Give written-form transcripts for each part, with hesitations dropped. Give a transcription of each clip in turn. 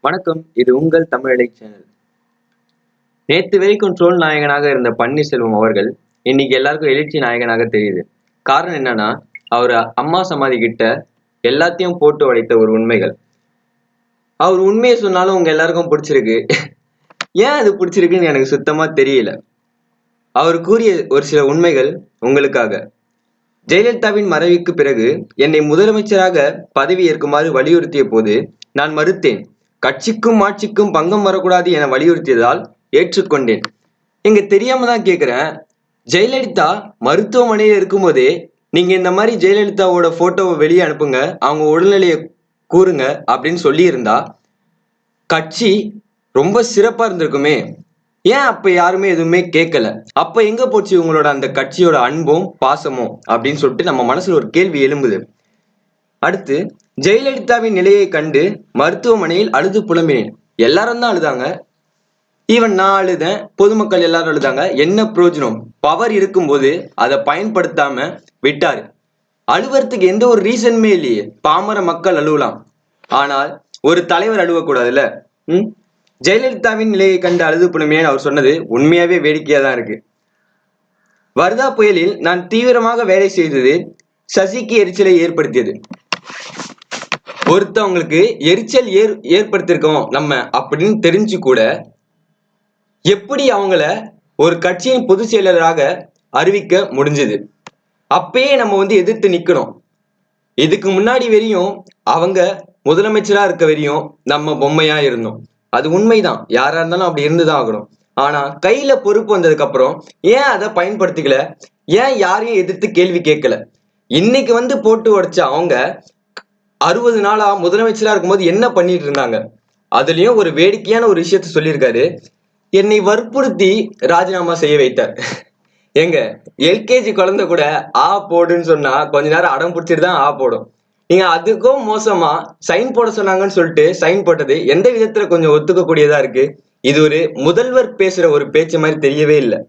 வணக்கம், இது உங்கள் தமிழலை சேனல். நேத்து வரைக்கும் ட்ரோல் நாயகனாக இருந்த பன்னீர்செல்வம் அவர்கள் இன்னைக்கு எல்லாருக்கும் எழுச்சி நாயகனாக தெரியுது. காரணம் என்னன்னா, அவர் அம்மா சமாதி கிட்ட எல்லாத்தையும் போட்டு உடைத்த ஒரு உண்மைகள். அவர் உண்மையை சொன்னாலும் உங்க எல்லாருக்கும் பிடிச்சிருக்கு. ஏன் அது பிடிச்சிருக்குன்னு எனக்கு சுத்தமா தெரியல. அவர் கூறிய ஒரு சில உண்மைகள் உங்களுக்காக. ஜெயலலிதாவின் மறைவுக்கு பிறகு என்னை முதலமைச்சராக பதவி ஏற்குமாறு வலியுறுத்திய போது நான் மறுத்தேன். கட்சிக்கும் ஆட்சிக்கும் பங்கம் வரக்கூடாது என வலியுறுத்தியதால் ஏற்றுக்கொண்டேன். எங்க தெரியாம தான் கேக்குறேன், ஜெயலலிதா மருத்துவமனையில் இருக்கும்போதே நீங்க இந்த மாதிரி ஜெயலலிதாவோட போட்டோவை வெளியே அனுப்புங்க, அவங்க உடல்நிலையை கூறுங்க அப்படின்னு சொல்லி இருந்தா கட்சி ரொம்ப சிறப்பா இருந்திருக்குமே. ஏன் அப்ப யாருமே எதுவுமே கேட்கல? அப்ப எங்க போச்சு உங்களோட அந்த கட்சியோட அன்பும் பாசமும் அப்படின்னு சொல்லிட்டு நம்ம மனசுல ஒரு கேள்வி எழும்புது. அடுத்து, ஜெயலலிதாவின் நிலையை கண்டு மருத்துவமனையில் அழுது புலம்பினேன். எல்லாரும் தான் அழுதாங்க. ஈவன் நான் அழுதேன், பொதுமக்கள் எல்லாரும் அழுதாங்க. என்ன பிரயோஜனம்? பவர் இருக்கும்போது அதை பயன்படுத்தாம விட்டாரு. அழுவறதுக்கு எந்த ஒரு ரீசனுமே இல்லையே. பாமர மக்கள் அழுவலாம், ஆனால் ஒரு தலைவர் அழுவக்கூடாதுல்ல. ஜெயலலிதாவின் நிலையை கண்டு அழுது புலம்பினேன் அவர் சொன்னது உண்மையாவே வேடிக்கையா தான் இருக்கு. வர்தா புயலில் நான் தீவிரமாக வேலை செய்தது சசிக்கு எரிச்சலை ஏற்படுத்தியது. ஒருத்தவங்களுக்கு எரிச்சல் ஏற்படுத்திருக்கோம் நம்ம அப்படின்னு தெரிஞ்சு கூட எப்படி அவங்கள ஒரு கட்சியின் பொதுச் செயலராக அறிவிக்க முடிஞ்சது? அப்பயே நம்ம எதிர்த்து நிக்கணும். இதுக்கு முன்னாடி வரையும் அவங்க முதலமைச்சரா இருக்க வரையும் நம்ம பொம்மையா இருந்தோம். அது உண்மைதான், யாரா இருந்தாலும் அப்படி இருந்துதான் ஆகணும். ஆனா கையில பொறுப்பு வந்ததுக்கு அப்புறம் ஏன் அதை பயன்படுத்திக்கல? ஏன் யாரையும் எதிர்த்து கேள்வி கேட்கல? இன்னைக்கு போட்டு உடைச்ச அவங்க 60 நாளா முதலமைச்சரா இருக்கும்போது என்ன பண்ணிட்டு இருந்தாங்க? அதுலயும் ஒரு வேடிக்கையான ஒரு விஷயத்த சொல்லியிருக்காரு. என்னை வற்புறுத்தி ராஜினாமா செய்ய வைத்தார். எங்க எல்கேஜி குழந்தை கூட ஆ போடுன்னு சொன்னா கொஞ்ச நேரம் அடம் பிடிச்சிட்டு தான் ஆ போடும். நீங்க அதுக்கும் மோசமா சைன் போட சொன்னாங்கன்னு சொல்லிட்டு சைன் போட்டது எந்த விதத்துல கொஞ்சம் ஒத்துக்க கூடியதா இருக்கு? இது ஒரு முதல்வர் பேசுற ஒரு பேச்சு மாதிரி தெரியவே இல்லை.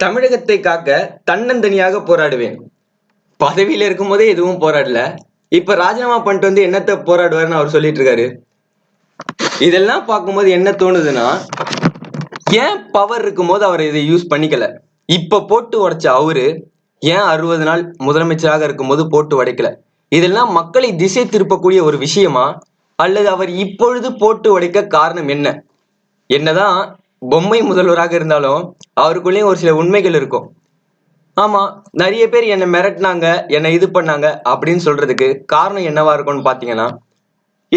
தமிழகத்தை காக்க தன்னந்தனியாக போராடுவேன். பதவியில இருக்கும் போதே எதுவும் போராடல, இப்ப ராஜினாமா பண்ணிட்டு என்னத்த போராடுவாருன்னு அவர் சொல்லிட்டு இருக்காரு. இதெல்லாம் பார்க்கும்போது என்ன தோணுதுன்னா, ஏன் பவர் இருக்கும் போது அவர் இதை யூஸ் பண்ணிக்கல? இப்ப போட்டு உடைச்ச அவரு ஏன் 60 நாள் முதலமைச்சராக இருக்கும்போது போட்டு உடைக்கல? இதெல்லாம் மக்களை திசை திருப்பக்கூடிய ஒரு விஷயமா, அல்லது அவர் இப்பொழுது போட்டு உடைக்க காரணம் என்ன? என்னதான் பொம்மை முதல்வராக இருந்தாலும் அவருக்குள்ளேயும் ஒரு சில உண்மைகள் இருக்கும். ஆமா, நிறைய பேர் என்னை மிரட்டினாங்க, என்னை இது பண்ணாங்க அப்படின்னு சொல்றதுக்கு காரணம் என்னவா இருக்கும்னு பாத்தீங்கன்னா,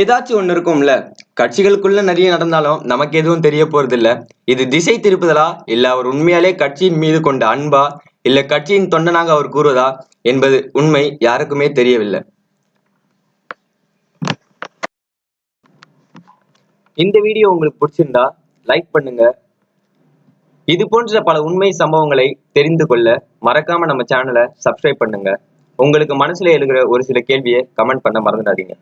ஏதாச்சும் ஒண்ணு இருக்கும்ல. கட்சிகளுக்குள்ள நிறைய நடந்தாலும் நமக்கு எதுவும் தெரிய போறது இல்ல. இது திசை திருப்புதலா, இல்ல அவர் உண்மையாலே கட்சியின் மீது கொண்ட அன்பா, இல்ல கட்சியின் தொண்டனாக அவர் கூறுவதா என்பது உண்மை யாருக்குமே தெரியவில்லை. இந்த வீடியோ உங்களுக்கு பிடிச்சிருந்தா லைக் பண்ணுங்க. இது போன்ற பல உண்மை சம்பவங்களை தெரிந்து கொள்ள மறக்காம நம்ம சேனலை சப்ஸ்கிரைப் பண்ணுங்க. உங்களுக்கு மனசுல எழுகிற ஒரு சில கேள்வியை கமெண்ட் பண்ண மறந்துடாதீங்க.